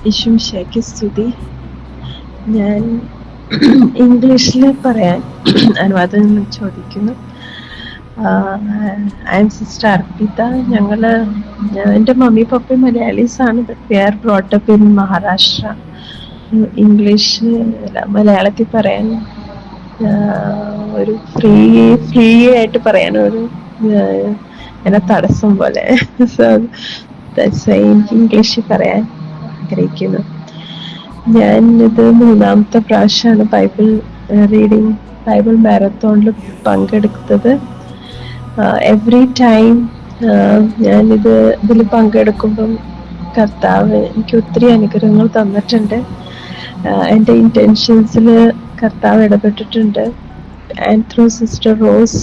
ഈശോമിശിഹായ്ക്ക് സ്തുതി. ഞാൻ ഇംഗ്ലീഷിൽ പറയാൻ അനുവാദം ചോദിക്കുന്നു. I am sister Arpita. എൻ്റെ മമ്മി പപ്പയും മലയാളീസാണ്. But we are brought up in Maharashtra. English മലയാളത്തിൽ പറയാൻ ഒരു ഫ്രീ ആയിട്ട് പറയാൻ ഒരു എന്നെ തടസ്സം പോലെ. സോ എനിക്ക് ഇംഗ്ലീഷിൽ പറയാൻ ആഗ്രഹിക്കുന്നു. ഞാൻ ഇത് 3-ാമത്തെ പ്രാവശ്യമാണ് ബൈബിൾ മാരത്തോണിൽ പങ്കെടുത്തത്. എവറി ടൈം ഇതിൽ പങ്കെടുക്കുമ്പം കർത്താവ് എനിക്ക് ഒത്തിരി അനുഗ്രഹങ്ങൾ തന്നിട്ടുണ്ട്. എൻ്റെ ഇൻറ്റൻഷൻസിൽ കർത്താവ് ഇടപെട്ടിട്ടുണ്ട്. And through sister Rose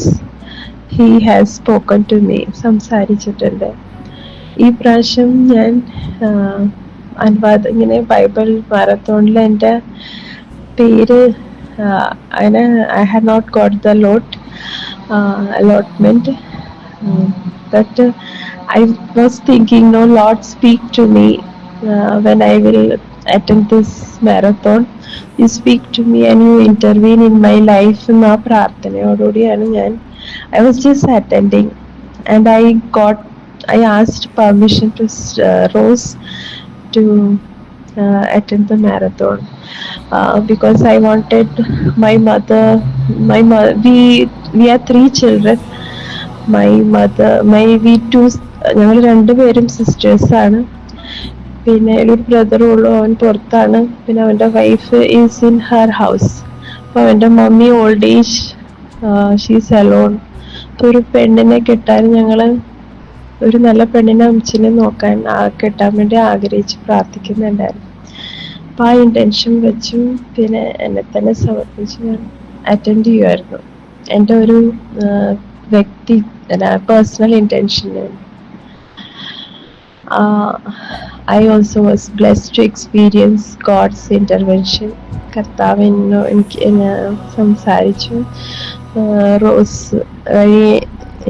he has spoken to me, സംസാരിച്ചിട്ടുണ്ട്. ഈ പ്രാവശ്യം ഞാൻ ഇങ്ങനെ ബൈബിൾ മാരത്തോണിൽ എൻ്റെ പേര് അങ്ങനെ I have not got the allotment, but I was thinking, no, Lord, speak to me when I will attend this marathon. You speak to me and you intervene in my life. എന്ന പ്രാർത്ഥനയോടുകൂടിയാണ് I was just attending, and I asked permission to Rose to attend the marathon because I wanted my mother. We are 3 children. ഞങ്ങൾ 2 പേരും sisters ആണ്. പിന്നെ ഒരു ബ്രദറും ഉള്ളു, അവൻ പുറത്താണ്. പിന്നെ അവൻ്റെ wife is in her house. അപ്പോൾ അവൻ്റെ mummy old age, she's alone. ഒരു പെണ്ണിനെ കിട്ടാൻ ഞങ്ങൾ ഒരു നല്ല പെണ്ണിനെ അമ്മച്ചിനെ കിട്ടാൻ വേണ്ടി ആഗ്രഹിച്ച് പ്രാർത്ഥിക്കുന്നുണ്ടായിരുന്നു. അപ്പം ആ ഇൻറ്റൻഷൻ വെച്ചും പിന്നെ എന്നെ തന്നെ സമർപ്പിച്ച് ഞാൻ അറ്റൻഡ് ചെയ്യുമായിരുന്നു. എൻ്റെ ഒരു personal ഇൻറ്റൻഷനാണ്. I also was blessed to experience God's intervention. കർത്താവ് എന്നെ സംസാരിച്ചു. റോസ്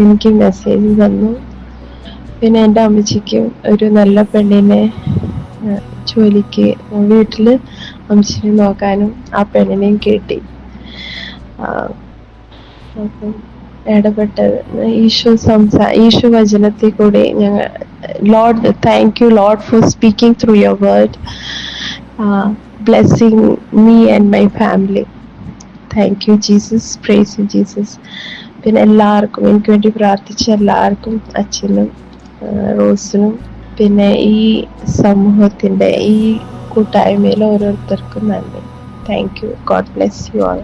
എനിക്ക് മെസ്സേജ് തന്നു. പിന്നെ എൻ്റെ അമ്മച്ചിക്കും ഒരു നല്ല പെണ്ണിനെ ജോലിക്ക് വീട്ടിൽ അമ്മച്ചിനെ നോക്കാനും ആ പെണ്ണിനെയും കിട്ടി. അപ്പം ഇടപെട്ടത് ഈശോ വചനത്തിൽ കൂടി ഞങ്ങൾ lord, thank you lord for speaking through your word, blessing me and my family. Thank you Jesus, praise you Jesus. പിന്നെ എല്ലാവർക്കും, എനിക്ക് വേണ്ടി പ്രാർത്ഥിച്ച എല്ലാവർക്കും, അച്ഛനും റോസിനും പിന്നെ ഈ സമൂഹത്തിൻ്റെ ഈ കൂട്ടായ്മയിൽ ഓരോരുത്തർക്കും നന്ദി. Thank you. God bless you all.